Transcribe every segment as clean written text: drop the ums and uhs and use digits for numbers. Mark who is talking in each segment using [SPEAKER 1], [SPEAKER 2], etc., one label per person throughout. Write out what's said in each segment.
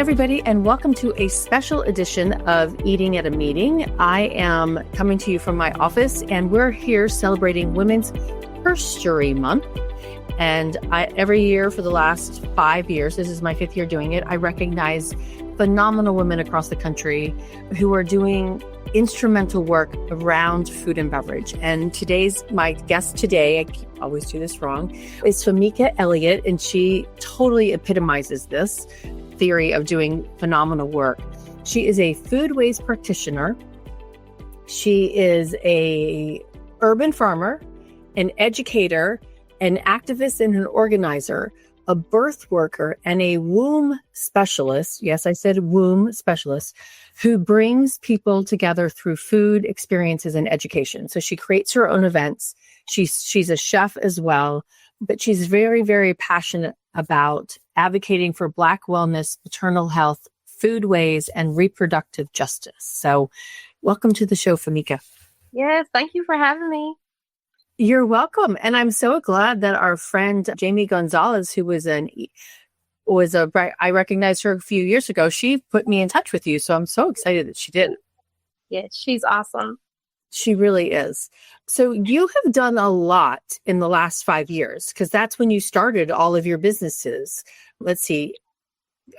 [SPEAKER 1] everybody, and welcome to a special edition of Eating at a Meeting. I am coming to you from my office, and we're here celebrating Women's HERStory Month. And every year for the last 5 years, this is my 5th year doing it, I recognize phenomenal women across the country who are doing instrumental work around food and beverage. And my guest today, I always do this wrong, is Femeika Elliott, and she totally epitomizes this theory of doing phenomenal work. She is a food waste practitioner. She is a urban farmer, an educator, an activist and an organizer, a birth worker, and a womb specialist. Yes, I said womb specialist, who brings people together through food experiences and education. So she creates her own events. She's a chef as well, but she's very, very passionate about advocating for Black wellness, maternal health, foodways, and reproductive justice. So welcome to the show, Femeika.
[SPEAKER 2] Yes, thank you for having me.
[SPEAKER 1] You're welcome. And I'm so glad that our friend Jamie Gonzalez, who I recognized her a few years ago, she put me in touch with you. So I'm so excited that she did.
[SPEAKER 2] Yes, she's awesome.
[SPEAKER 1] She really is. So you have done a lot in the last 5 years, because that's when you started all of your businesses. Let's see.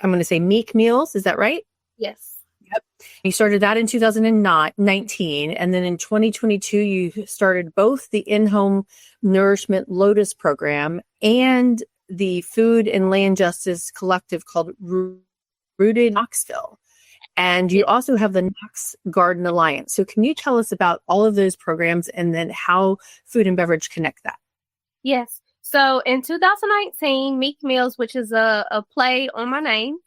[SPEAKER 1] I'm going to say Meik Meals. Is that right?
[SPEAKER 2] Yes.
[SPEAKER 1] Yep. You started that in 2019. And then in 2022, you started both the in-home nourishment Lotus Program and the food and land justice collective called Rooted East Knoxville. And you also have the Knox Garden Alliance. So can you tell us about all of those programs and then how food and beverage connect that?
[SPEAKER 2] Yes. So in 2019, Meik Meals, which is a play on my name,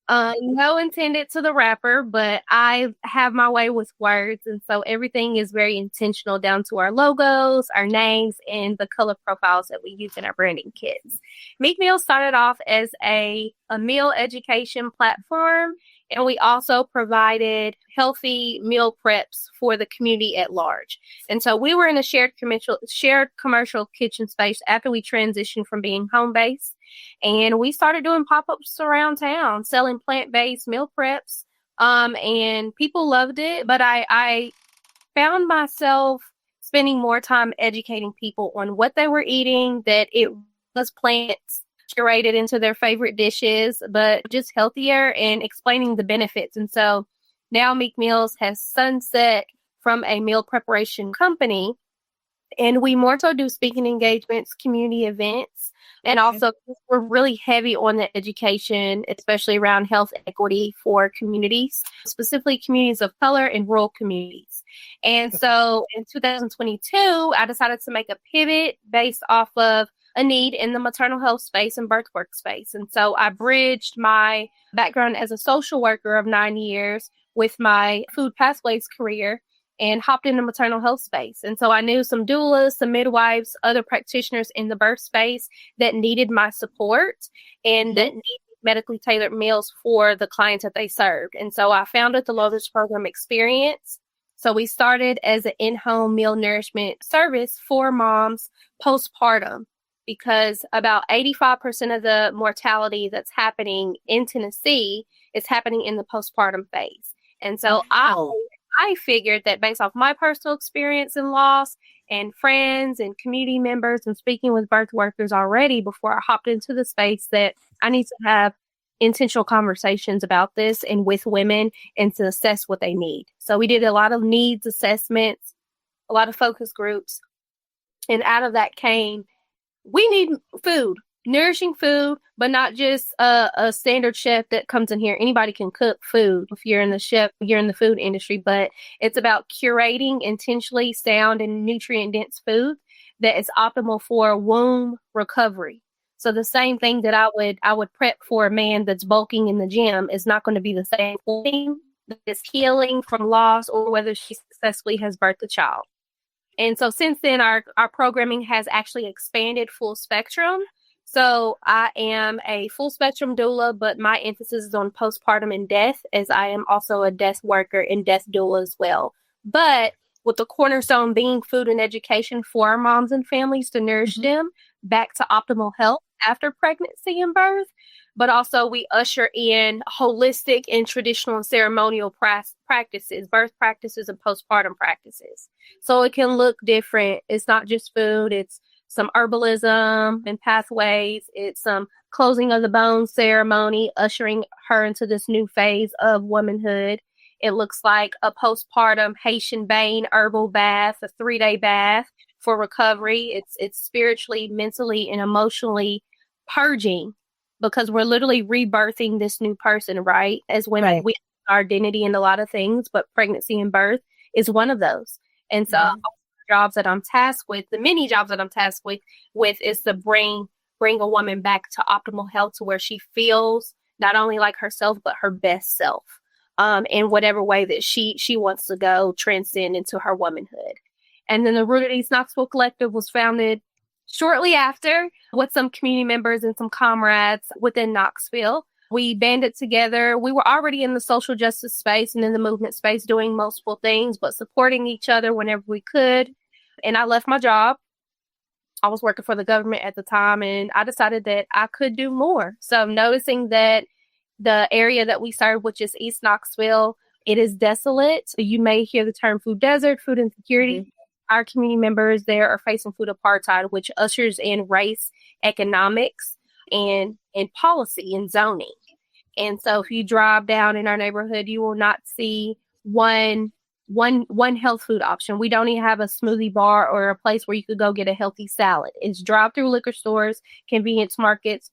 [SPEAKER 2] no intended to the rapper, but I have my way with words. And so everything is very intentional down to our logos, our names, and the color profiles that we use in our branding kits. Meik Meals started off as a meal education platform. And we also provided healthy meal preps for the community at large. And so we were in a shared commercial kitchen space after we transitioned from being home-based. And we started doing pop-ups around town, selling plant-based meal preps. And people loved it. But I found myself spending more time educating people on what they were eating, that it was plants curated into their favorite dishes, but just healthier, and explaining the benefits. And so now Meik Meals has sunset from a meal preparation company, and we more so do speaking engagements, community events, and also we're really heavy on the education, especially around health equity for communities, specifically communities of color and rural communities. And so in 2022, I decided to make a pivot based off of a need in the maternal health space and birth work space. And so I bridged my background as a social worker of 9 years with my food pathways career and hopped into maternal health space. And so I knew some doulas, some midwives, other practitioners in the birth space that needed my support and that needed medically tailored meals for the clients that they served. And so I founded the Lotus Program experience. So we started as an in-home meal nourishment service for moms postpartum, because about 85% of the mortality that's happening in Tennessee is happening in the postpartum phase. And so I figured that based off my personal experience and loss and friends and community members and speaking with birth workers already before I hopped into the space, that I need to have intentional conversations about this and with women and to assess what they need. So we did a lot of needs assessments, a lot of focus groups. And out of that came, we need food, nourishing food, but not just a standard chef that comes in here. Anybody can cook food if you're in the food industry, but it's about curating intentionally sound and nutrient dense food that is optimal for womb recovery. So the same thing that I would prep for a man that's bulking in the gym is not going to be the same thing that is healing from loss or whether she successfully has birthed a child. And so since then, our programming has actually expanded full spectrum. So I am a full spectrum doula, but my emphasis is on postpartum and death, as I am also a death worker and death doula as well. But with the cornerstone being food and education for our moms and families to nourish them back to optimal health. after pregnancy and birth, but also we usher in holistic and traditional and ceremonial practices, birth practices and postpartum practices. So it can look different. It's not just food. It's some herbalism and pathways. It's some closing of the bone ceremony, ushering her into this new phase of womanhood. It looks like a postpartum Haitian Bane herbal bath, a 3-day bath for recovery. It's spiritually, mentally, and emotionally purging, because we're literally rebirthing this new person, right? As women,
[SPEAKER 1] Right.
[SPEAKER 2] we have our identity in a lot of things, but pregnancy and birth is one of those. And so jobs that I'm tasked with, the many jobs that I'm tasked with is to bring a woman back to optimal health, to where she feels not only like herself, but her best self, in whatever way that she wants to go transcend into her womanhood. And then the Rooted East Knoxville Collective was founded shortly after with some community members and some comrades within Knoxville. We banded together. We were already in the social justice space and in the movement space doing multiple things, but supporting each other whenever we could. And I left my job. I was working for the government at the time, and I decided that I could do more. So noticing that the area that we serve, which is East Knoxville, it is desolate. You may hear the term food desert, food insecurity. Mm-hmm. Our community members there are facing food apartheid, which ushers in race, economics, and policy and zoning. And so if you drive down in our neighborhood, you will not see one health food option. We don't even have a smoothie bar or a place where you could go get a healthy salad. It's drive-through liquor stores, convenience markets,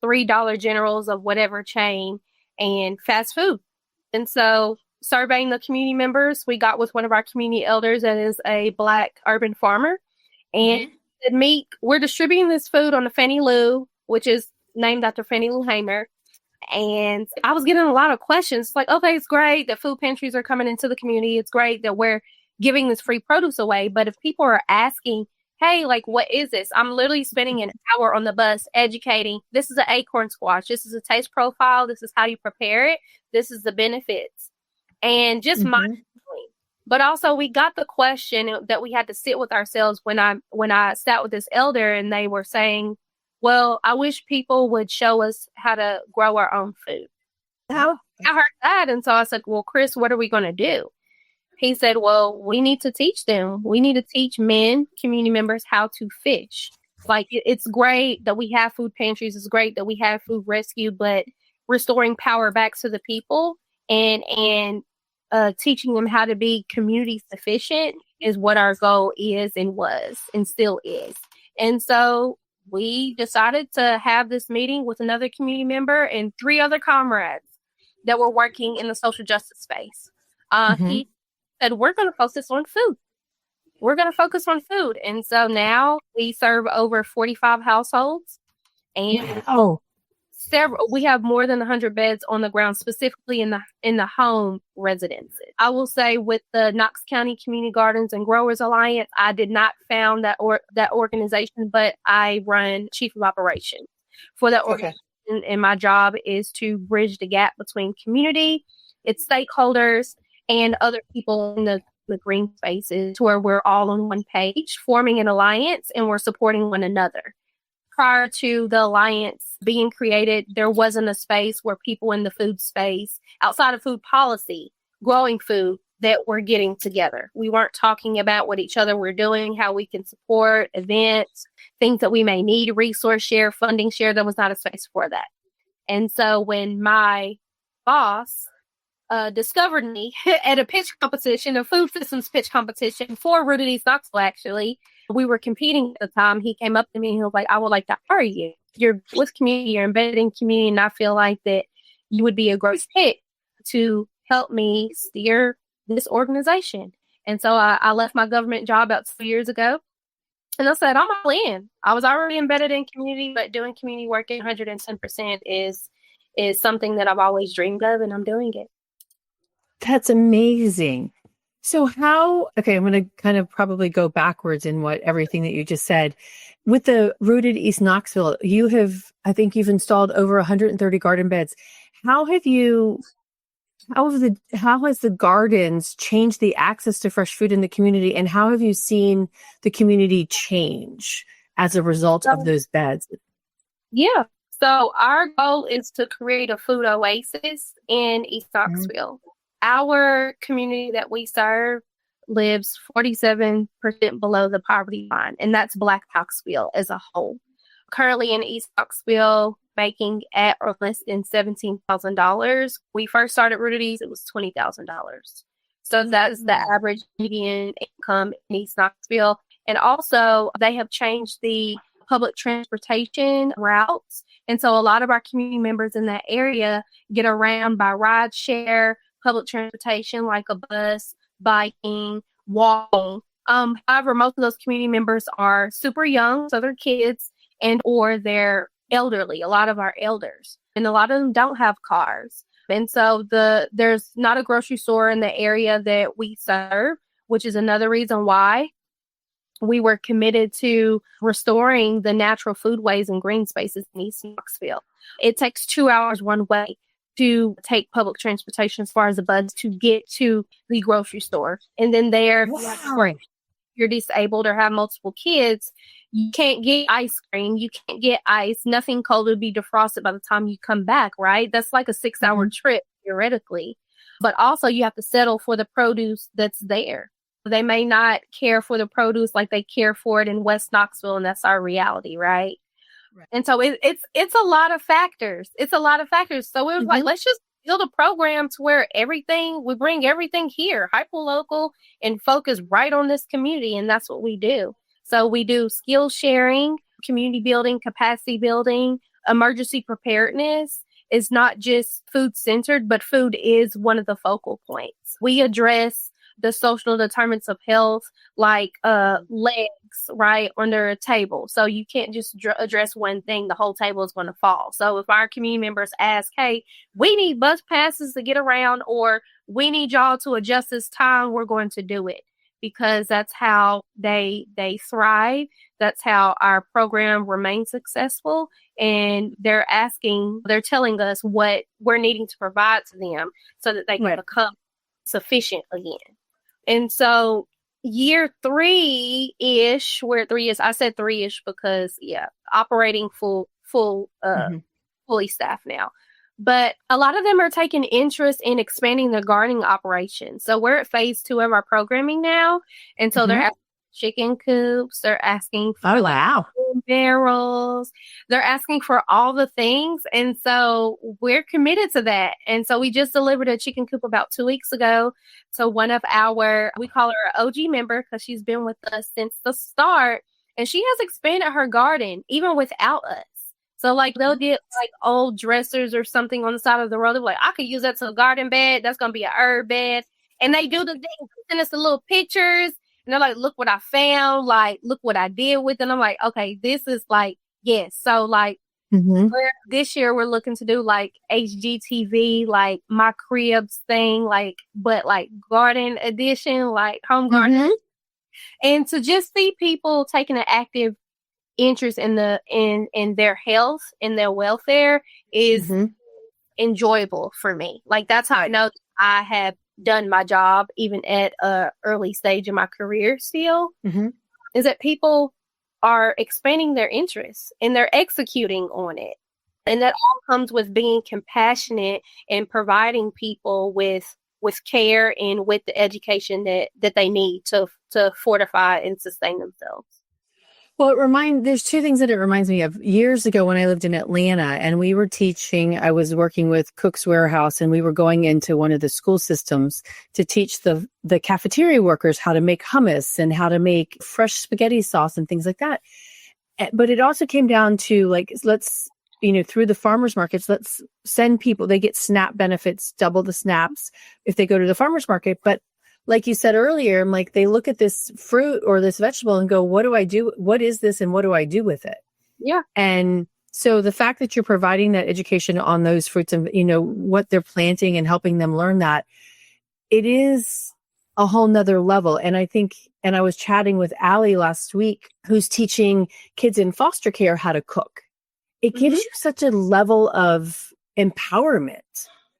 [SPEAKER 2] $3 generals of whatever chain, and fast food. And so surveying the community members, we got with one of our community elders that is a Black urban farmer. And said, Meik, we're distributing this food on the Fannie Lou, which is named after Fannie Lou Hamer. And I was getting a lot of questions like, okay, it's great that food pantries are coming into the community. It's great that we're giving this free produce away. But if people are asking, hey, like, what is this? I'm literally spending an hour on the bus educating. This is an acorn squash. This is a taste profile. This is how you prepare it. This is the benefits. And just mind-blowing. But also we got the question that we had to sit with ourselves when I sat with this elder, and they were saying, well, I wish people would show us how to grow our own food. I heard that. And so I said, well, Chris, what are we going to do? He said, well, we need to teach them. We need to teach men, community members, how to fish. Like, it's great that we have food pantries. It's great that we have food rescue, but restoring power back to the people and teaching them how to be community sufficient is what our goal is and was and still is. And so we decided to have this meeting with another community member and 3 other comrades that were working in the social justice space. He said, we're going to focus on food. We're going to focus on food. And so now we serve over 45 households, and we have more than 100 beds on the ground, specifically in the home residences. I will say with the Knox County Community Gardens and Growers Alliance, I did not found that organization, but I run chief of operations for that organization. And my job is to bridge the gap between community, its stakeholders, and other people in the green spaces, to where we're all on one page, forming an alliance, and we're supporting one another. Prior to the alliance being created, there wasn't a space where people in the food space, outside of food policy, growing food, that were getting together. We weren't talking about what each other were doing, how we can support events, things that we may need, resource share, funding share. There was not a space for that. And so when my boss discovered me at a pitch competition, a food systems pitch competition for Rooted East Knoxville, actually, we were competing at the time. He came up to me and he was like, I would like to hire you. You're with community, you're embedded in community, and I feel like that you would be a great fit to help me steer this organization. And so I left my government job about 2 years ago. And I said, I'm all in. I was already embedded in community, but doing community work at 110% is something that I've always dreamed of, and I'm doing it.
[SPEAKER 1] That's amazing. So I'm going to kind of probably go backwards in everything that you just said. With the Rooted East Knoxville, I think you've installed over 130 garden beds. How has the gardens changed the access to fresh food in the community, and how have you seen the community change as a result of those beds?
[SPEAKER 2] Yeah. So our goal is to create a food oasis in East Knoxville. Our community that we serve lives 47% below the poverty line, and that's Black Knoxville as a whole. Currently in East Knoxville, making at or less than $17,000. We first started Rooted East, it was $20,000. So that's the average median income in East Knoxville. And also, they have changed the public transportation routes. And so a lot of our community members in that area get around by ride share, public transportation like a bus, biking, walking. However, most of those community members are super young, so they're kids and or they're elderly, a lot of our elders, and a lot of them don't have cars. And so there's not a grocery store in the area that we serve, which is another reason why we were committed to restoring the natural foodways and green spaces in East Knoxville. It takes 2 hours one way to take public transportation as far as the bus to get to the grocery store. And then there, if you're disabled or have multiple kids, you can't get ice cream. You can't get ice. Nothing cold will be defrosted by the time you come back, right? That's like a 6-hour trip, theoretically. But also you have to settle for the produce that's there. They may not care for the produce like they care for it in West Knoxville, and that's our reality, right? And so it's a lot of factors. It's a lot of factors. So it was like, let's just build a program to where we bring everything here, hyper-local, and focus right on this community. And that's what we do. So we do skill sharing, community building, capacity building, emergency preparedness. Is not just food-centered, but food is one of the focal points. We address the social determinants of health, like legs, right, under a table. So you can't just address one thing. The whole table is going to fall. So if our community members ask, hey, we need bus passes to get around, or we need y'all to adjust this time, we're going to do it, because that's how they thrive. That's how our program remains successful. And they're telling us what we're needing to provide to them so that they can become sufficient again. And so year 3-ish, where 3 is, I said 3-ish because operating fully staffed now. But a lot of them are taking interest in expanding their gardening operation. So we're at phase 2 of our programming now. And so they're asking chicken coops, they're asking for barrels, they're asking for all the things. And so we're committed to that. And so we just delivered a chicken coop about 2 weeks ago. So one of we call her an OG member because she's been with us since the start. And she has expanded her garden even without us. So like they'll get like old dressers or something on the side of the road. They're like, I could use that to a garden bed. That's going to be an herb bed. And they do the thing, send us the little pictures. And they're like, look what I found. Like, look what I did with it. And I'm like, okay, this is like, yes. So like this year we're looking to do like HGTV, like my cribs thing, like, but like garden edition, like home garden. And to just see people taking an active interest in their health and their welfare is enjoyable for me. Like that's how I know I have done my job even at a early stage in my career still, is that people are expanding their interests and they're executing on it. And that all comes with being compassionate and providing people with care and with the education that they need to fortify and sustain themselves.
[SPEAKER 1] Well, there's 2 things that it reminds me of. Years ago when I lived in Atlanta and I was working with Cook's Warehouse, and we were going into one of the school systems to teach the cafeteria workers how to make hummus and how to make fresh spaghetti sauce and things like that. But it also came down to like, let's, through the farmers markets, let's send people, they get SNAP benefits, double the SNAPs if they go to the farmers market. But like you said earlier, I'm like, they look at this fruit or this vegetable and go, what do I do? What is this? And what do I do with it?
[SPEAKER 2] Yeah.
[SPEAKER 1] And so the fact that you're providing that education on those fruits and, what they're planting and helping them learn that, it is a whole nother level. And I think, and I was chatting with Allie last week, who's teaching kids in foster care how to cook. It gives you such a level of empowerment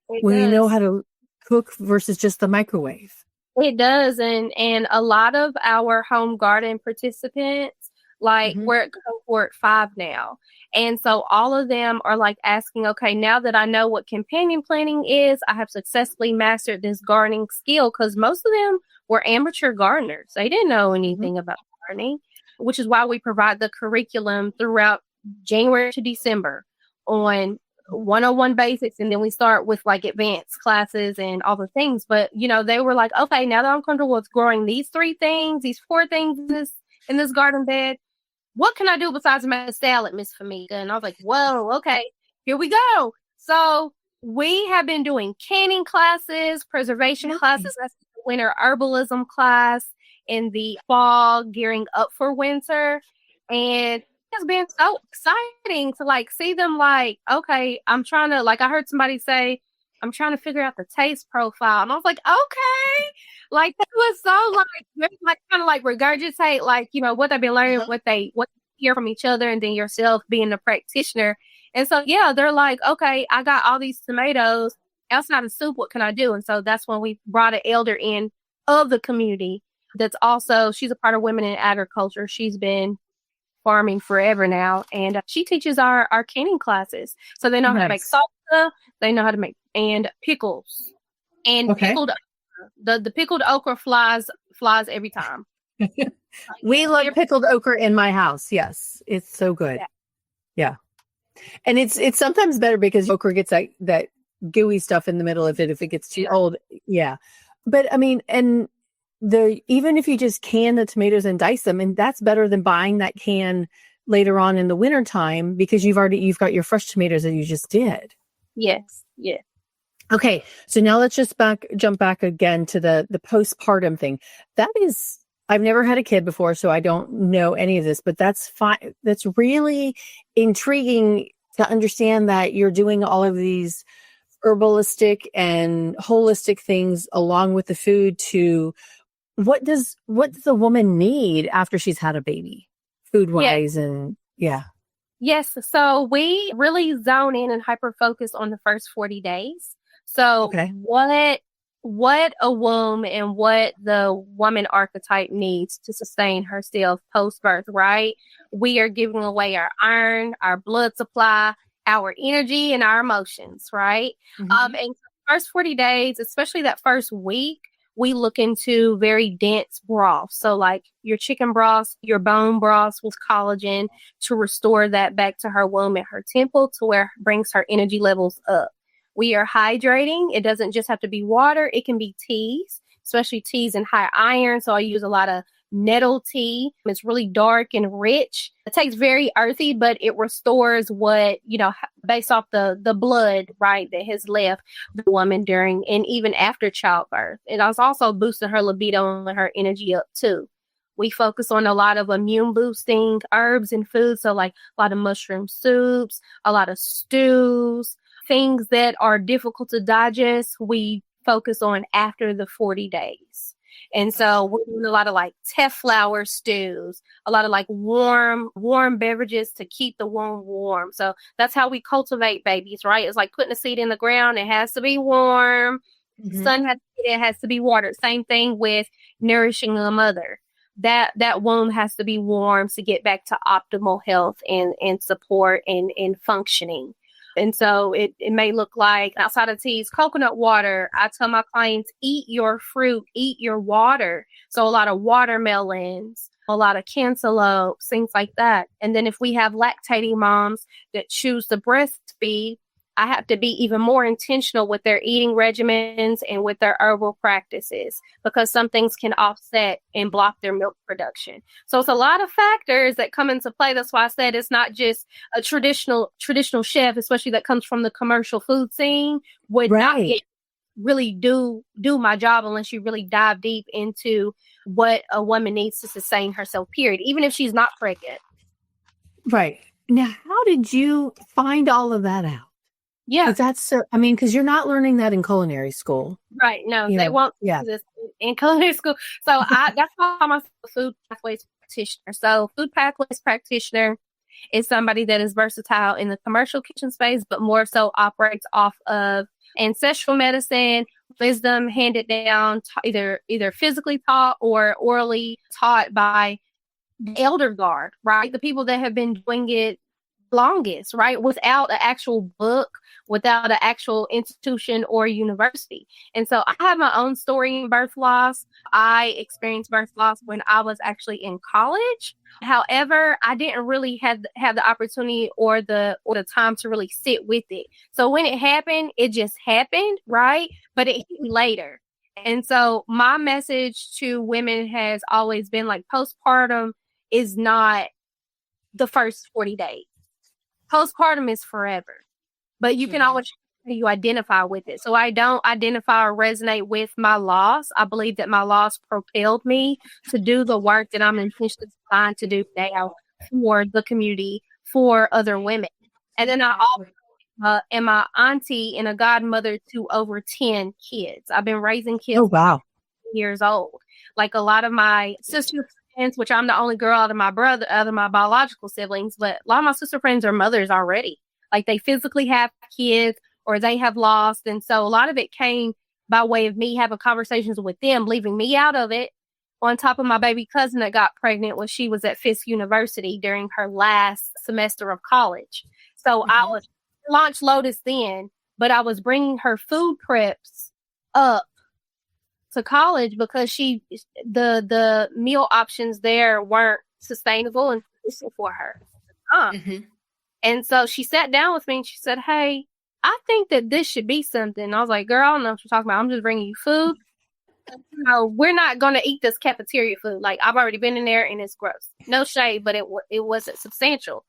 [SPEAKER 1] when you know how to cook versus just the microwave.
[SPEAKER 2] It does. And a lot of our home garden participants Like
[SPEAKER 1] Mhm.
[SPEAKER 2] we're at cohort 5 now. And so all of them are like asking, okay, now that I know what companion planning is, I have successfully mastered this gardening skill, because most of them were amateur gardeners. They didn't know
[SPEAKER 1] Mhm.
[SPEAKER 2] anything about gardening, which is why we provide the curriculum throughout January to December on 101 basics. And then we start with like advanced classes and all the things. But, they were like, okay, now that I'm comfortable with growing these 3 things, these 4 things in this garden bed, what can I do besides make a salad, Miss Femeika? And I was like, whoa, okay, here we go. So we have been doing canning classes, preservation classes. That's the winter herbalism class in the fall, gearing up for winter. And it's been so exciting to like see them like, okay, I'm trying to, like, I heard somebody say, I'm trying to figure out the taste profile. And I was like, okay. Like that was so like kind of like regurgitate, like, what they've been learning, what they hear from each other, and then yourself being a practitioner. And so, yeah, they're like, okay, I got all these tomatoes outside of soup. What can I do? And so that's when we brought an elder in of the community. She's a part of Women in Agriculture. She's been farming forever now. And she teaches our canning classes. So they know how to make salsa. They know how to make and pickles and pickled the pickled okra flies every time.
[SPEAKER 1] We love pickled okra in my house. Yes. It's so good. Yeah. And it's sometimes better because okra gets that gooey stuff in the middle of it if it gets too old. Yeah. But I mean, and even if you just can the tomatoes and dice them, and that's better than buying that can later on in the winter time, because you've got your fresh tomatoes that you just did.
[SPEAKER 2] Yes. Yeah.
[SPEAKER 1] Okay. So now let's just jump back again to the postpartum thing. That is, I've never had a kid before, so I don't know any of this, but that's fine. That's really intriguing to understand that you're doing all of these herbalistic and holistic things along with the food to what does the woman need after she's had a baby, food wise? And
[SPEAKER 2] Yes. So we really zone in and hyper focus on the first 40 days. So what a womb and what the woman archetype needs to sustain herself post-birth, right? We are giving away our iron, our blood supply, our energy, and our emotions, right?
[SPEAKER 1] Mm-hmm.
[SPEAKER 2] And the first 40 days, especially that first week, we look into very dense broths. So like your chicken broths, your bone broths with collagen to restore that back to her womb and her temple to where it brings her energy levels up. We are hydrating. It doesn't just have to be water. It can be teas, especially teas in high iron. So I use a lot of nettle tea. It's really dark and rich. It tastes very earthy, but it restores what, based off the blood, right, that has left the woman during and even after childbirth. It was also boosting her libido and her energy up too. We focus on a lot of immune boosting herbs and foods. So like a lot of mushroom soups, a lot of stews, things that are difficult to digest. We focus on after the 40 days. And so we're doing a lot of like teff flour stews, a lot of like warm beverages to keep the womb warm. So that's how we cultivate babies, right? It's like putting a seed in the ground. It has to be warm. Mm-hmm. Sun it has to be watered. Same thing with nourishing a mother. That womb has to be warm to get back to optimal health and support and functioning. And so it may look like, outside of teas, coconut water. I tell my clients, eat your fruit, eat your water. So a lot of watermelons, a lot of cantaloupes, things like that. And then if we have lactating moms that choose to breastfeed, I have to be even more intentional with their eating regimens and with their herbal practices, because some things can offset and block their milk production. So it's a lot of factors that come into play. That's why I said it's not just a traditional chef, especially that comes from the commercial food scene, would not really do my job unless you really dive deep into what a woman needs to sustain herself, period, even if she's not pregnant.
[SPEAKER 1] Right. Now, how did you find all of that out?
[SPEAKER 2] Yeah.
[SPEAKER 1] Because you're not learning that in culinary school.
[SPEAKER 2] Right. No, they won't do this in culinary school. So that's why I'm a food pathways practitioner. So food pathways practitioner is somebody that is versatile in the commercial kitchen space, but more so operates off of ancestral medicine, wisdom handed down, either physically taught or orally taught by the elder guard, right? The people that have been doing it longest, right? Without an actual book, without an actual institution or university. And so I have my own story in birth loss. I experienced birth loss when I was actually in college. However, I didn't really have the opportunity or the time to really sit with it. So when it happened, it just happened, right? But it hit me later. And so my message to women has always been like, postpartum is not the first 40 days. Postpartum is forever, but you can always you identify with it. So I don't identify or resonate with my loss. I believe that my loss propelled me to do the work that I'm intentionally designed to do now for the community, for other women. And then I also am my auntie and a godmother to over 10 kids. I've been raising kids.
[SPEAKER 1] Oh, wow.
[SPEAKER 2] Years old. Like a lot of my sister friends, which I'm the only girl out of my biological siblings, but a lot of my sister friends are mothers already. Like they physically have kids or they have lost. And so a lot of it came by way of me having conversations with them, leaving me out of it, on top of my baby cousin that got pregnant when she was at Fisk University during her last semester of college. So I was launched Lotus then, but I was bringing her food preps up to college because the meal options there weren't sustainable and sufficient for her. And so she sat down with me and she said, "Hey, I think that this should be something." And I was like, "Girl, I don't know what you're talking about. I'm just bringing you food. We're not going to eat this cafeteria food. Like, I've already been in there and it's gross. No shade, but it wasn't substantial."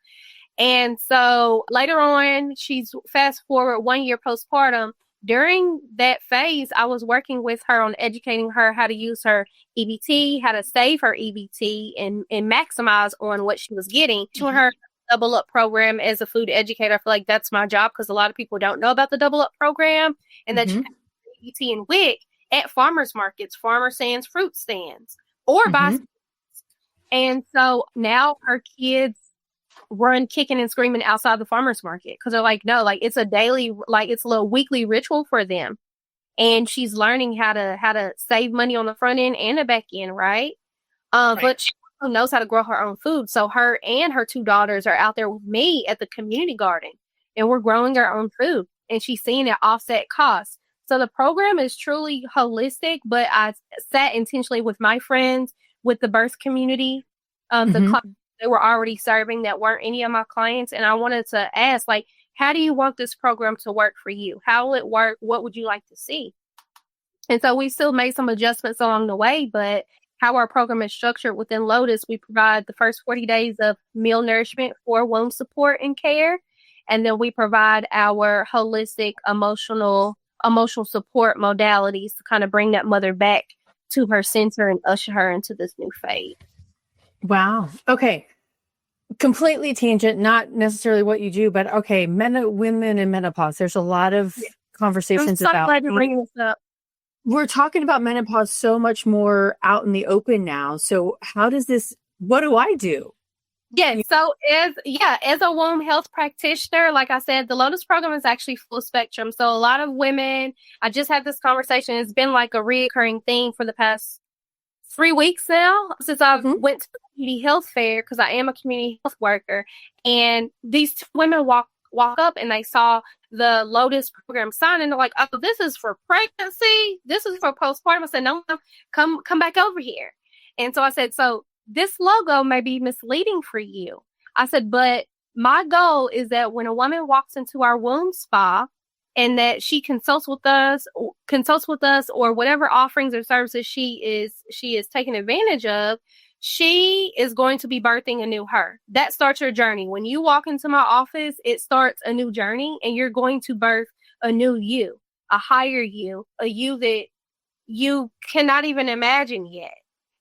[SPEAKER 2] And so later on, she's fast forward 1 year postpartum. During that phase, I was working with her on educating her how to use her EBT, how to save her EBT and maximize on what she was getting. To her Double Up program as a food educator, I feel like that's my job because a lot of people don't know about the Double Up program and that you have EBT and WIC at farmers markets, farmer stands, fruit stands, or buy. And so now her kids run kicking and screaming outside the farmer's market because they're like, no, like it's a daily, like it's a little weekly ritual for them. And she's learning how to save money on the front end and the back end, right? But she also knows how to grow her own food. So her and her two daughters are out there with me at the community garden and we're growing our own food and she's seeing it offset costs. So the program is truly holistic, but I sat intentionally with my friends, with the birth community, the they were already serving that weren't any of my clients. And I wanted to ask, like, how do you want this program to work for you? How will it work? What would you like to see? And so we still made some adjustments along the way, but how our program is structured within Lotus, we provide the first 40 days of meal nourishment for womb support and care. And then we provide our holistic emotional support modalities to kind of bring that mother back to her center and usher her into this new phase.
[SPEAKER 1] Wow. Okay. Completely tangent, not necessarily what you do, but okay. Women in menopause. There's a lot of conversations
[SPEAKER 2] I'm so
[SPEAKER 1] about.
[SPEAKER 2] glad you're bringing this up.
[SPEAKER 1] We're talking about menopause so much more out in the open now. So what do I do?
[SPEAKER 2] Yeah. So as a womb health practitioner, like I said, the Lotus program is actually full spectrum. So a lot of women, I just had this conversation. It's been like a reoccurring thing for the past 3 weeks now since I went to the community health fair because I am a community health worker. And these two women walk up and they saw the Lotus program sign and they're like, "Oh, this is for pregnancy. This is for postpartum." I said, "No, come back over here." And so I said, "So this logo may be misleading for you." I said, "But my goal is that when a woman walks into our womb spa and that she consults with us or whatever offerings or services she is taking advantage of, she is going to be birthing a new her. That starts your journey. When you walk into my office, it starts a new journey and you're going to birth a new you, a higher you, a you that you cannot even imagine yet."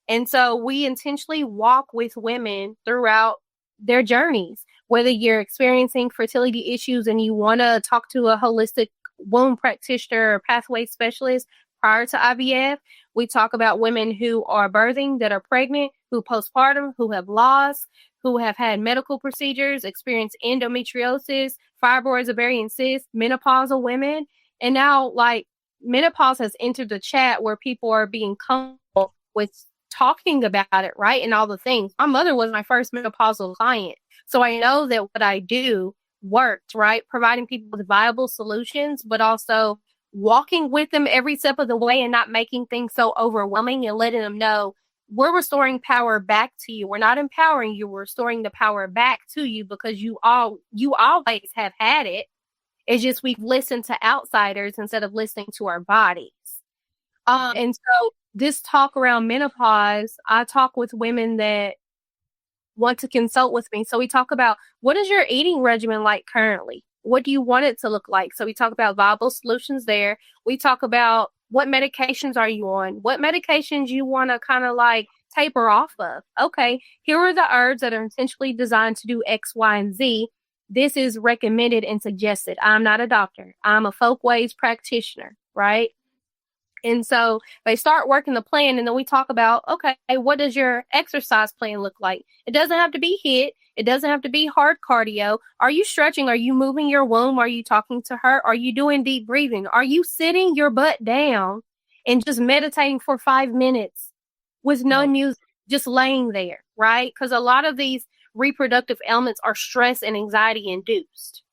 [SPEAKER 2] And so we intentionally walk with women throughout their journeys, whether you're experiencing fertility issues and you want to talk to a holistic womb practitioner or pathway specialist prior to IVF. We talk about women who are birthing, that are pregnant, who postpartum, who have lost, who have had medical procedures, experience endometriosis, fibroids, ovarian cysts, menopausal women. And now, like, menopause has entered the chat where people are being comfortable with talking about it, right? And all the things. My mother was my first menopausal client. So I know that what I do worked, right? Providing people with viable solutions, but also walking with them every step of the way and not making things so overwhelming and letting them know we're restoring power back to you. We're not empowering you. We're restoring the power back to you because you always have had it. It's just we've listened to outsiders instead of listening to our bodies. And so this talk around menopause, I talk with women that want to consult with me. So we talk about, what is your eating regimen like currently? What do you want it to look like? So we talk about viable solutions there. We talk about what medications are you on? What medications you want to kind of like taper off of? Okay, here are the herbs that are intentionally designed to do X, Y, and Z. This is recommended and suggested. I'm not a doctor. I'm a folkways practitioner, right? And so they start working the plan, and then we talk about, okay, what does your exercise plan look like? It doesn't have to be HIIT. It doesn't have to be hard cardio. Are you stretching? Are you moving your womb? Are you talking to her? Are you doing deep breathing? Are you sitting your butt down and just meditating for 5 minutes with no music, just laying there, right? Because a lot of these reproductive ailments are stress and anxiety induced.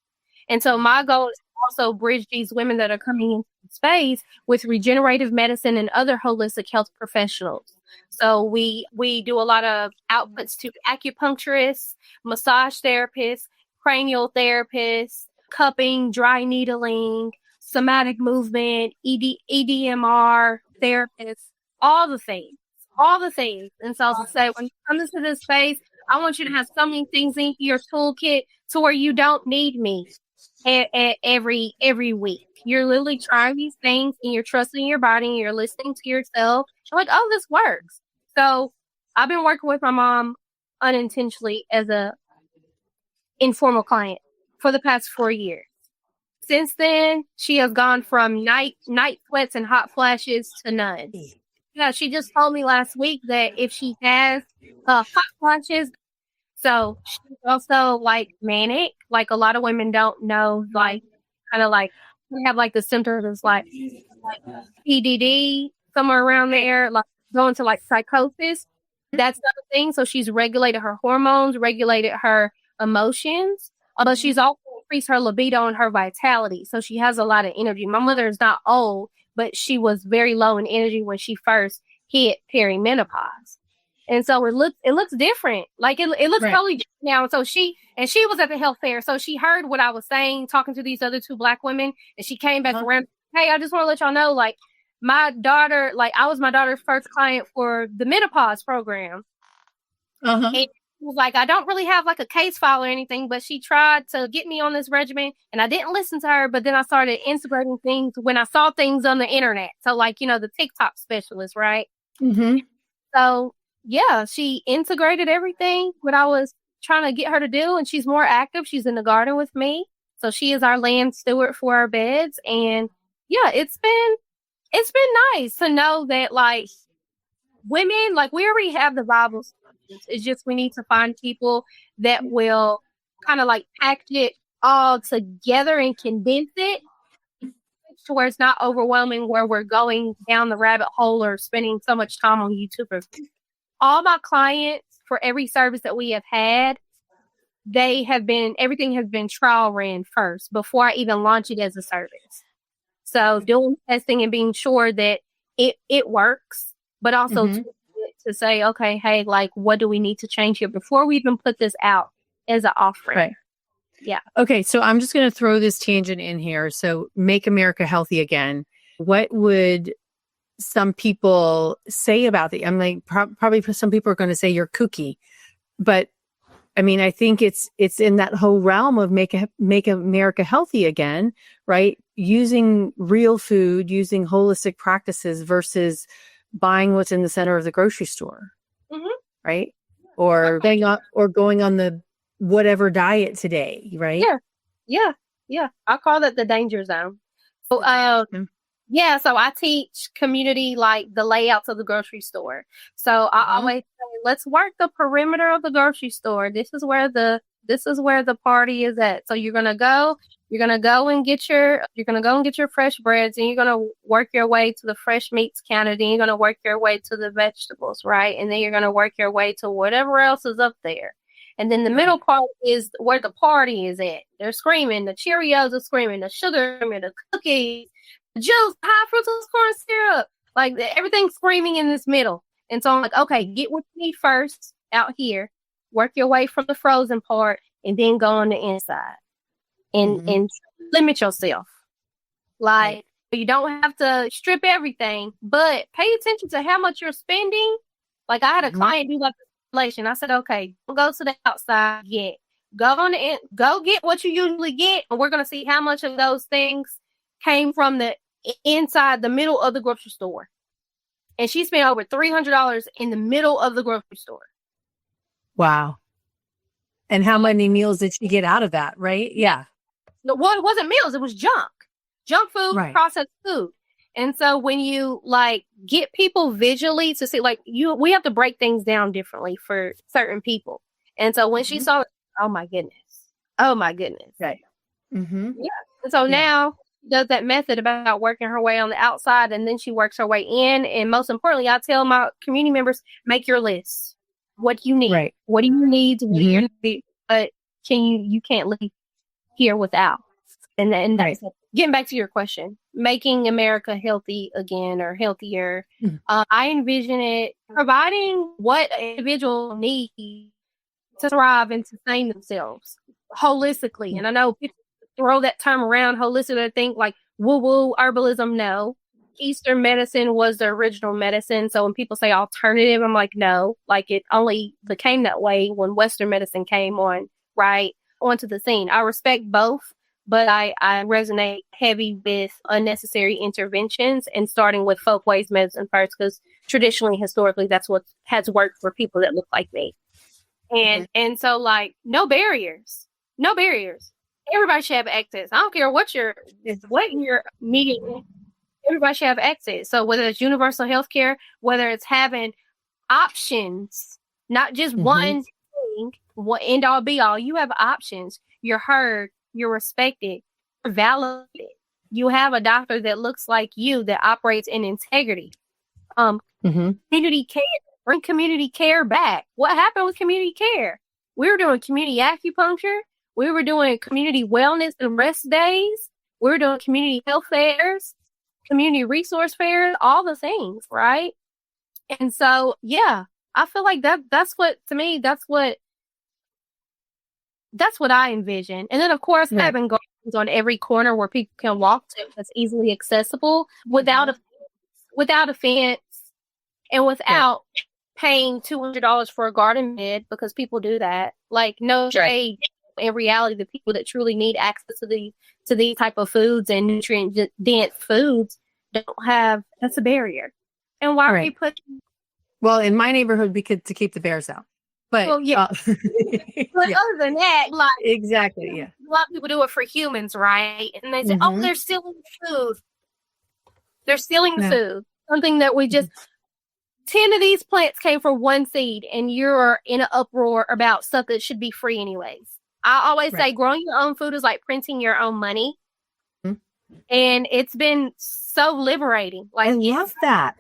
[SPEAKER 2] And so my goal is also bridge these women that are coming into space with regenerative medicine and other holistic health professionals. So we do a lot of outputs to acupuncturists, massage therapists, cranial therapists, cupping, dry needling, somatic movement, EDMR therapists, all the things. And so I'll say, when you come into this space, I want you to have so many things in your toolkit to where you don't need me every week. You're literally trying these things and you're trusting your body and you're listening to yourself. You're like, oh, this works. So I've been working with my mom unintentionally as a informal client for the past 4 years. Since then, she has gone from night sweats and hot flashes to none. Yeah, she just told me last week that if she has hot flashes, so she's also like manic. Like a lot of women don't know, like kind of like we have like the symptoms like PDD somewhere around there, like going to like psychosis. That's another thing. So she's regulated her hormones, regulated her emotions, but she's also increased her libido and her vitality. So she has a lot of energy. My mother is not old, but she was very low in energy when she first hit perimenopause. And so it looks different. Like it looks totally different now. So she was at the health fair. So she heard what I was saying, talking to these other 2 Black women, and she came back around. Hey, I just want to let y'all know, like my daughter, like I was my daughter's first client for the menopause program. And she was like, I don't really have like a case file or anything, but she tried to get me on this regimen and I didn't listen to her. But then I started integrating things when I saw things on the internet. So like, the TikTok specialist, right? So yeah, she integrated everything what I was trying to get her to do, and she's more active. She's in the garden with me. So she is our land steward for our beds. And yeah, it's been nice to know that like women, like we already have the viable solutions. It's just we need to find people that will kind of like package it all together and condense it to where it's not overwhelming, where we're going down the rabbit hole or spending so much time on YouTube. All my clients, for every service that we have had, everything has been trial ran first before I even launch it as a service. So doing testing and being sure that it works, but also to say, okay, hey, like, what do we need to change here before we even put this out as an offering?
[SPEAKER 1] Right.
[SPEAKER 2] Yeah.
[SPEAKER 1] Okay. So I'm just going to throw this tangent in here. So Make America Healthy Again. What would some people say about the, I'm like, probably some people are going to say you're kooky, but I mean, I think it's in that whole realm of make America healthy again, right? Using real food, using holistic practices versus buying what's in the center of the grocery store, right? Or going on the whatever diet today, right?
[SPEAKER 2] Yeah. I call it the danger zone. So, so I teach community like the layouts of the grocery store. So I always say, let's work the perimeter of the grocery store. This is where the This is where the party is at. So you're going to go and get your fresh breads, and you're going to work your way to the fresh meats counter. Then you're going to work your way to the vegetables, right? And then you're going to work your way to whatever else is up there. And then the middle part is where the party is at. They're screaming. The Cheerios are screaming. The sugar, the cookies, the juice, high fructose corn syrup. Like everything's screaming in this middle. And so I'm like, okay, get what you need first out here. Work your way from the frozen part, and then go on the inside. And limit yourself. Like, you don't have to strip everything, but pay attention to how much you're spending. Like, I had a client do like inflation. I said, okay, don't go to the outside yet. Go get what you usually get, and we're gonna see how much of those things came from the inside the middle of the grocery store. And she spent over $300 in the middle of the grocery store.
[SPEAKER 1] Wow. And how many meals did she get out of that, right? Yeah.
[SPEAKER 2] Well, it wasn't meals. It was junk food, processed food. And so when you like get people visually to see, like we have to break things down differently for certain people. And so when she saw it, oh my goodness.
[SPEAKER 1] Right. Mm-hmm.
[SPEAKER 2] Yeah. And so now she does that method about working her way on the outside, and then she works her way in. And most importantly, I tell my community members, make your list. What do you need? Right. What do you need? But you can't leave here without. And that's getting back to your question, making America healthy again or healthier. I envision it providing what an individual needs to thrive and sustain themselves holistically. And I know people throw that term around, holistic, I think like woo-woo herbalism. No. Eastern medicine was the original medicine. So when people say alternative, I'm like, no, like it only became that way when Western medicine came onto the scene. I respect both, but I resonate heavy with unnecessary interventions and starting with folk-ways medicine first, because traditionally, historically, that's what has worked for people that look like me. And so like no barriers. Everybody should have access. I don't care what your media. Everybody should have access. So whether it's universal health care, whether it's having options, not just one thing, what end all be all, you have options. You're heard, you're respected, you're validated. You have a doctor that looks like you, that operates in integrity. Community care, bring community care back. What happened with community care? We were doing community acupuncture. We were doing community wellness and rest days. We were doing community health fairs, community resource fairs, all the things, right? And so, yeah, I feel like that's what I envision. And then, of course, having gardens on every corner where people can walk to, that's easily accessible without a fence and without paying $200 for a garden bed, because people do that. Like, no shade. In reality, the people that truly need access to these type of foods and nutrient dense foods don't have. That's a barrier. And why are we putting?
[SPEAKER 1] Well, in my neighborhood, we could to keep the bears out. But
[SPEAKER 2] but other than that, like
[SPEAKER 1] exactly,
[SPEAKER 2] a lot of people do it for humans, right? And they say, "Oh, they're stealing food. They're stealing food." Something that we just 10 of these plants came from one seed, and you're in an uproar about stuff that should be free anyways. I always say growing your own food is like printing your own money. And it's been so liberating. Like, I
[SPEAKER 1] love that.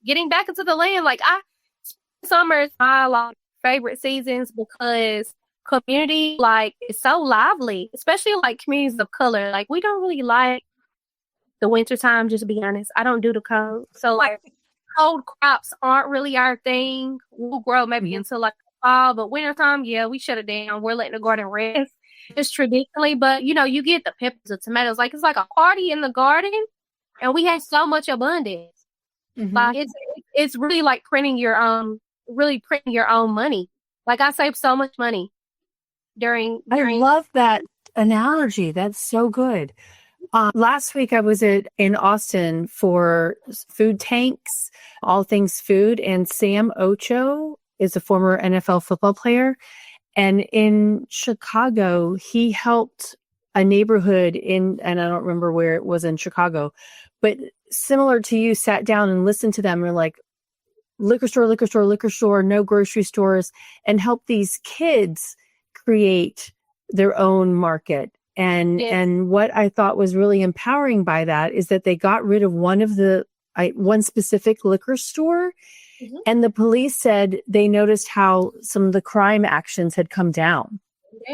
[SPEAKER 2] Getting back into the land. Like, summer is my favorite seasons because community, like, is so lively, especially like communities of color. Like, we don't really like the wintertime, just to be honest. I don't do the cold. So, like, cold crops aren't really our thing. We'll grow maybe until like fall, but wintertime, we shut it down. We're letting the garden rest. Just traditionally, but you get the peppers, the tomatoes. Like, it's like a party in the garden, and we have so much abundance. Like, it's really like printing your own money. Like, I saved so much money during.
[SPEAKER 1] I love that analogy. That's so good. Last week I was in Austin for food tanks, all things food, and Sam Ocho is a former NFL football player. And in Chicago, he helped a neighborhood and I don't remember where it was in Chicago, but similar to you, sat down and listened to them. We're like, liquor store, no grocery stores, and help these kids create their own market. And what I thought was really empowering by that is that they got rid of one specific liquor store. Mm-hmm. And the police said they noticed how some of the crime actions had come down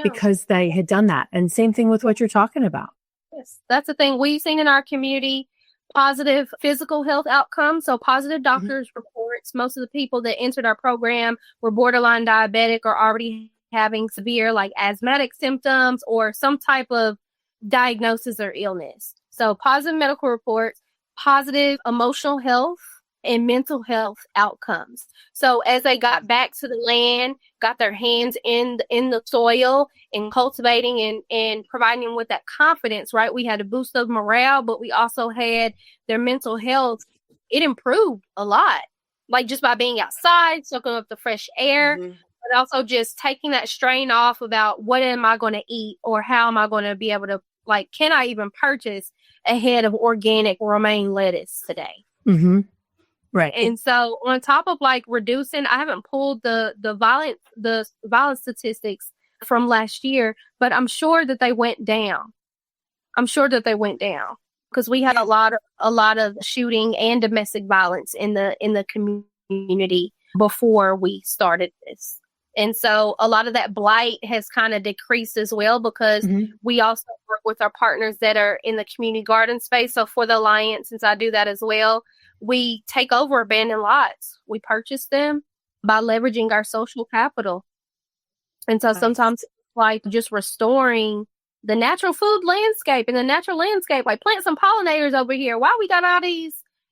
[SPEAKER 1] because they had done that. And same thing with what you're talking about.
[SPEAKER 2] Yes, that's the thing we've seen in our community. Positive physical health outcomes. So positive doctors' reports. Most of the people that entered our program were borderline diabetic or already having severe like asthmatic symptoms or some type of diagnosis or illness. So positive medical reports, positive emotional health and mental health outcomes. So as they got back to the land, got their hands in the soil and cultivating and providing them with that confidence, right? We had to boost the morale, but we also had their mental health. It improved a lot, like just by being outside, soaking up the fresh air, but also just taking that strain off about what am I going to eat or how am I going to be able to, like, can I even purchase a head of organic romaine lettuce today?
[SPEAKER 1] Mm-hmm. Right.
[SPEAKER 2] And so on top of like reducing, I haven't pulled the violence statistics from last year, but I'm sure that they went down. Because we had a lot of shooting and domestic violence in the community before we started this. And so a lot of that blight has kind of decreased as well because we also work with our partners that are in the community garden space. So for the Alliance, since I do that as well, we take over abandoned lots. We purchase them by leveraging our social capital. And so sometimes it's like just restoring the natural food landscape and the natural landscape, like plant some pollinators over here. Why we got all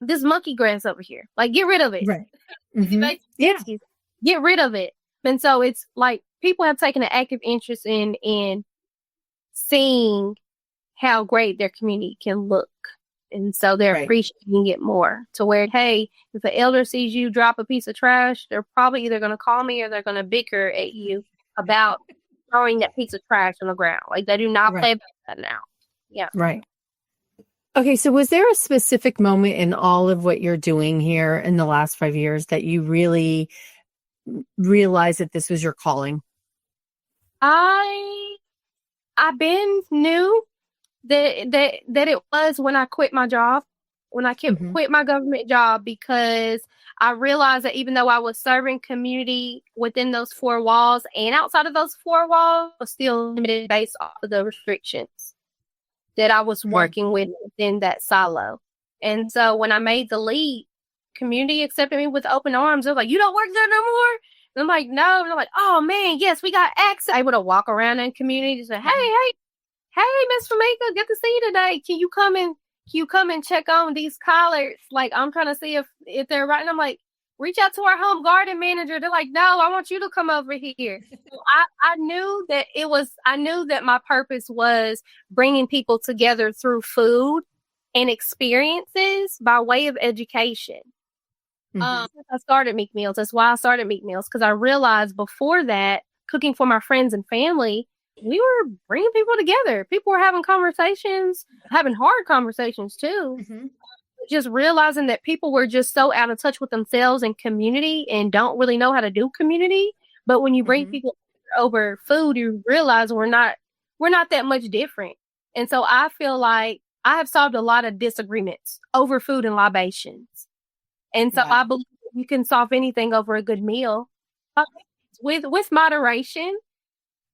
[SPEAKER 2] this monkey grass over here? Like get rid of it.
[SPEAKER 1] Right.
[SPEAKER 2] Get rid of it. And so it's like people have taken an active interest in seeing how great their community can look. And so they're appreciating it more to where, hey, if an elder sees you drop a piece of trash, they're probably either going to call me or they're going to bicker at you about throwing that piece of trash on the ground. Like they do not play about that now. Yeah.
[SPEAKER 1] Right. Okay. So was there a specific moment in all of what you're doing here in the last 5 years that you really realized that this was your calling?
[SPEAKER 2] I've been new that it was when I quit my job, when I quit my government job, because I realized that even though I was serving community within those four walls and outside of those four walls, I was still limited based off of the restrictions that I was working with within that silo. And so when I made the leap, community accepted me with open arms. They're like, you don't work there no more? And I'm like, no. And I'm like, oh man, yes, we got access. Able to walk around in community and say, hey, Miss Femeika, good to see you today. Can you come and check on these collards? Like, I'm trying to see if they're right. And I'm like, reach out to our home garden manager. They're like, no, I want you to come over here. So I knew that my purpose was bringing people together through food and experiences by way of education. I started Meik Meals. That's why I started Meik Meals, because I realized before that, cooking for my friends and family, we were bringing people together. People were having conversations, having hard conversations too. Just realizing that people were just so out of touch with themselves and community and don't really know how to do community. But when you bring people over food, you realize we're not that much different. And so I feel like I have solved a lot of disagreements over food and libations. And so I believe you can solve anything over a good meal with moderation.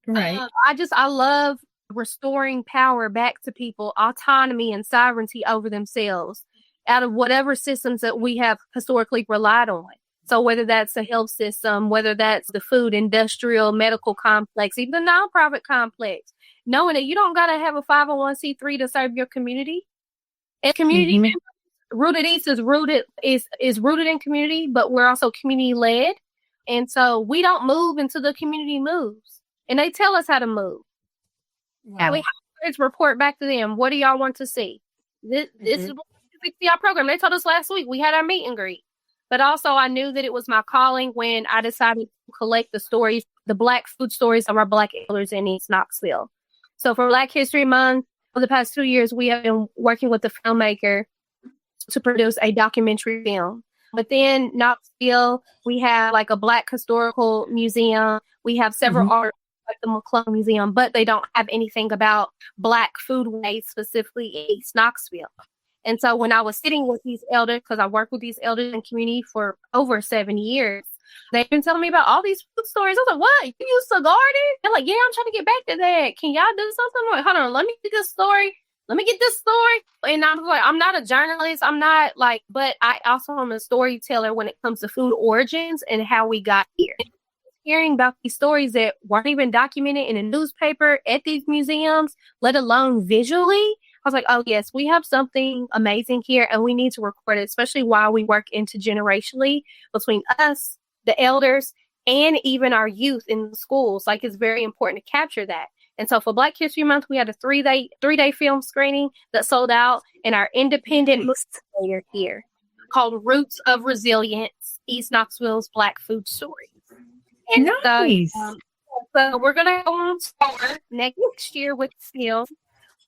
[SPEAKER 1] Right.
[SPEAKER 2] I love restoring power back to people, autonomy and sovereignty over themselves out of whatever systems that we have historically relied on. So whether that's the health system, whether that's the food, industrial, medical complex, even the nonprofit complex, knowing that you don't got to have a 501c3 to serve your community. And community Rooted East is rooted in community, but we're also community led. And so we don't move until the community moves. And they tell us how to move. And we have to report back to them. What do y'all want to see? This is our program. They told us last week we had our meet and greet. But also I knew that it was my calling when I decided to collect the stories, the Black food stories of our Black elders in East Knoxville. So for Black History Month, for the past 2 years, we have been working with the filmmaker to produce a documentary film. But then Knoxville, we have like a Black historical museum. We have several art like the McClung Museum, but they don't have anything about Black foodways specifically in East Knoxville. And so when I was sitting with these elders, because I worked with these elders in the community for over 7 years, they've been telling me about all these food stories. I was like, what? You used to garden? They're like, yeah, I'm trying to get back to that. Can y'all do something? I'm like, hold on, let me get this story. And I was like, I'm not a journalist. I'm not like, but I also am a storyteller when it comes to food origins and how we got here. Hearing about these stories that weren't even documented in a newspaper at these museums, let alone visually, I was like, oh, yes, we have something amazing here and we need to record it, especially while we work intergenerationally between us, the elders, and even our youth in the schools. Like, it's very important to capture that. And so for Black History Month, we had a three-day film screening that sold out in our independent movie theater here called Roots of Resilience, East Knoxville's Black Food Stories. And
[SPEAKER 1] nice.
[SPEAKER 2] So we're going to go on tour next year with film.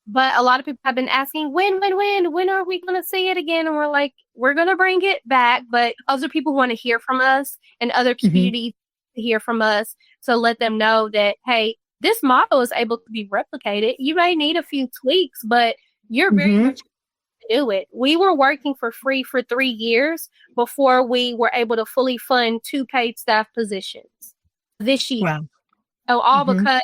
[SPEAKER 2] But a lot of people have been asking, when are we going to see it again? And we're like, we're going to bring it back. But other people want to hear from us and other communities to hear from us. So let them know that, hey, this model is able to be replicated. You may need a few tweaks, but you're very much to do it. We were working for free for 3 years before we were able to fully fund 2 paid staff positions this year.
[SPEAKER 1] Wow.
[SPEAKER 2] So all because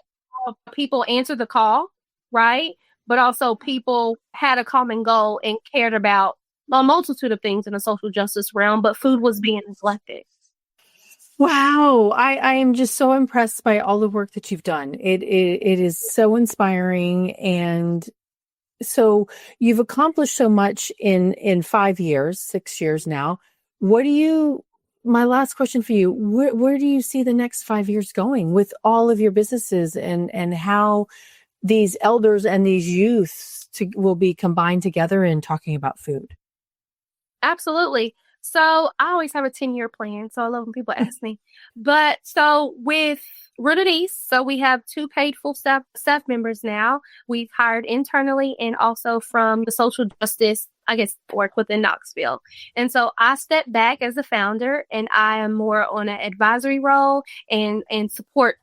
[SPEAKER 2] people answered the call, right? But also people had a common goal and cared about a multitude of things in the social justice realm, but food was being neglected.
[SPEAKER 1] Wow. I am just so impressed by all the work that you've done. It is so inspiring. And so you've accomplished so much in 5 years, 6 years now. My last question for you, where do you see the next 5 years going with all of your businesses and how these elders and these youths will be combined together in talking about food?
[SPEAKER 2] Absolutely. So I always have a 10-year plan. So I love when people ask me. But so with Rooted East, so we have 2 paid full staff members now. We've hired internally and also from the social justice, work within Knoxville. And so I stepped back as a founder and I am more on an advisory role and support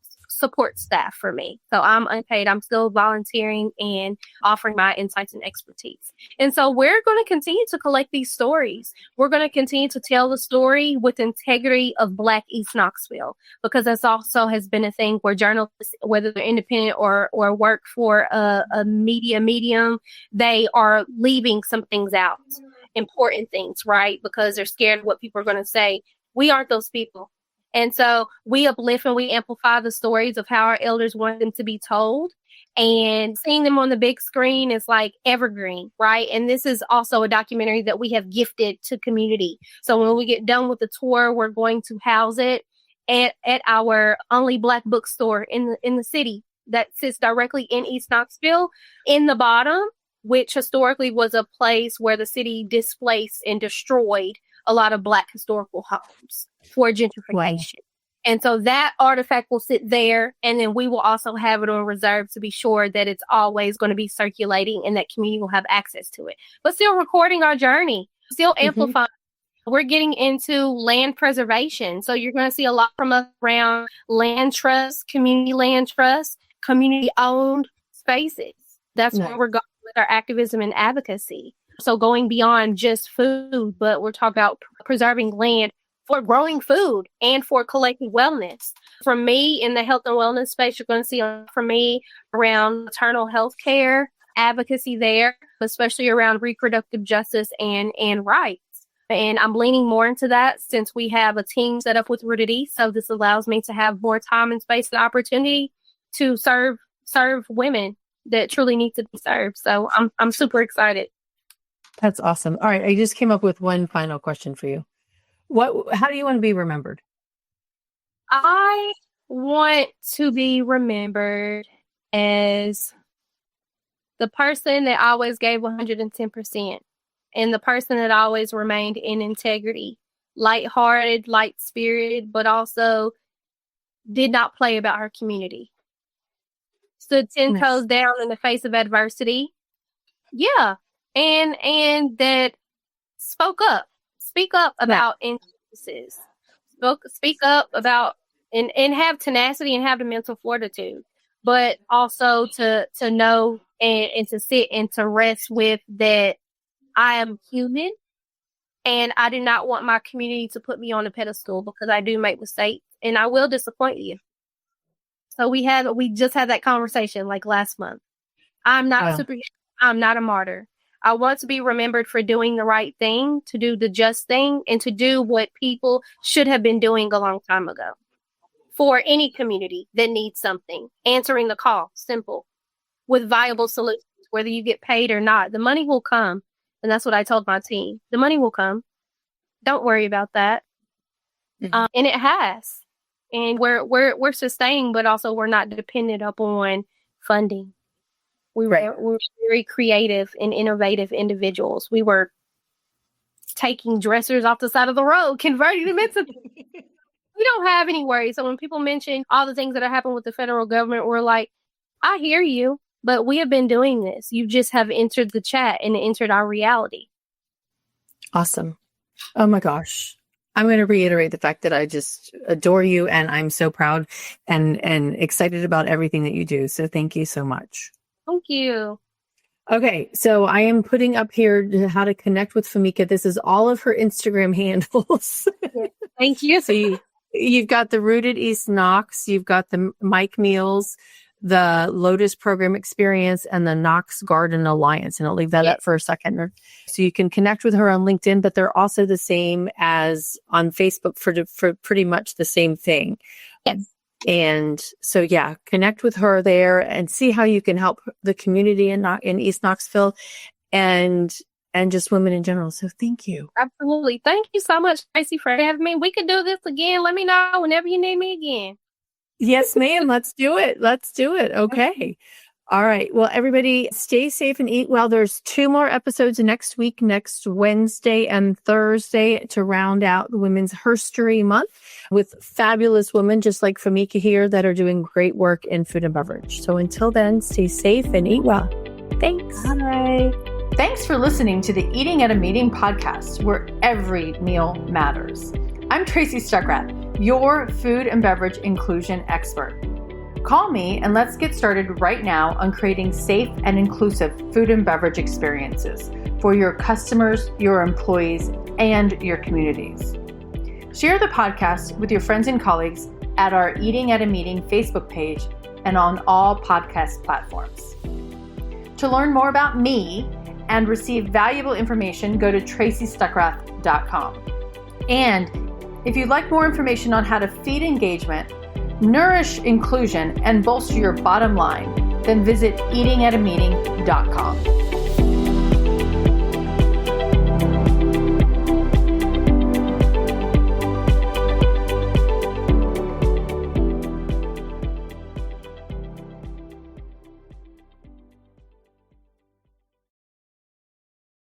[SPEAKER 2] staff for me. So I'm unpaid. I'm still volunteering and offering my insights and expertise. And so we're going to continue to collect these stories. We're going to continue to tell the story with integrity of Black East Knoxville, because that's also has been a thing where journalists, whether they're independent or work for a media medium, they are leaving some things out, important things, right? Because they're scared of what people are going to say. We aren't those people. And so we uplift and we amplify the stories of how our elders want them to be told. And seeing them on the big screen is like evergreen, right? And this is also a documentary that we have gifted to community. So when we get done with the tour, we're going to house it at our only Black bookstore in the city that sits directly in East Knoxville in the bottom, which historically was a place where the city displaced and destroyed a lot of Black historical homes for gentrification. Wow. And so that artifact will sit there, and then we will also have it on reserve to be sure that it's always going to be circulating and that community will have access to it. But still recording our journey, still amplifying. We're getting into land preservation. So you're going to see a lot from us around land trust, community-owned spaces. That's where we're going with our activism and advocacy. So going beyond just food, but we're talking about preserving land for growing food and for collective wellness. For me, in the health and wellness space, you're going to see from me around maternal health care, advocacy there, especially around reproductive justice and rights. And I'm leaning more into that since we have a team set up with Rooted East. So this allows me to have more time and space and opportunity to serve women that truly need to be served. So I'm super excited.
[SPEAKER 1] That's awesome. All right. I just came up with one final question for you. How do you want to be remembered?
[SPEAKER 2] I want to be remembered as the person that always gave 110% and the person that always remained in integrity, lighthearted, light-spirited, but also did not play about her community. Stood 10 toes down in the face of adversity. Yeah. And that speak up about injustices. Speak up about and have tenacity and have the mental fortitude, but also to know and to sit and to rest with that I am human, and I do not want my community to put me on a pedestal because I do make mistakes and I will disappoint you. So we just had that conversation like last month. I'm not superhuman. I'm not a martyr. I want to be remembered for doing the right thing, to do the just thing, and to do what people should have been doing a long time ago. For any community that needs something, answering the call, simple, with viable solutions, whether you get paid or not. The money will come. And that's what I told my team. The money will come. Don't worry about that. Mm-hmm. And it has. And we're sustained, but also we're not dependent upon funding. We're very creative and innovative individuals. We were taking dressers off the side of the road, converting them into. We don't have any worries. So when people mention all the things that have happened with the federal government, we're like, I hear you, but we have been doing this. You just have entered the chat and entered our reality.
[SPEAKER 1] Awesome. Oh my gosh. I'm going to reiterate the fact that I just adore you, and I'm so proud and excited about everything that you do. So thank you so much.
[SPEAKER 2] Thank you.
[SPEAKER 1] Okay, so I am putting up here how to connect with Femeika. This is all of her Instagram handles.
[SPEAKER 2] Thank you.
[SPEAKER 1] So you've got the Rooted East Knox, you've got the Meik Meals, the Lotus Program Experience, and the Knox Garden Alliance. And I'll leave that up for a second. So you can connect with her on LinkedIn, but they're also the same as on Facebook for pretty much the same thing.
[SPEAKER 2] Yes.
[SPEAKER 1] And so, connect with her there and see how you can help the community in East Knoxville and just women in general. So thank you.
[SPEAKER 2] Absolutely. Thank you so much, Tracy, for having me. We could do this again. Let me know whenever you need me again.
[SPEAKER 1] Yes, ma'am. Let's do it. Okay. All right. Well, everybody stay safe and eat well. There's 2 more episodes next week, next Wednesday and Thursday, to round out the Women's HERStory Month with fabulous women just like Femeika here that are doing great work in food and beverage. So until then, stay safe and eat well. Thanks.
[SPEAKER 2] Bye.
[SPEAKER 1] Thanks for listening to the Eating at a Meeting podcast, where every meal matters. I'm Tracy Stuckrath, your food and beverage inclusion expert. Call me and let's get started right now on creating safe and inclusive food and beverage experiences for your customers, your employees, and your communities. Share the podcast with your friends and colleagues at our Eating at a Meeting Facebook page and on all podcast platforms. To learn more about me and receive valuable information, go to tracystuckrath.com. And if you'd like more information on how to feed engagement, nourish inclusion, and bolster your bottom line, then visit eatingatameeting.com.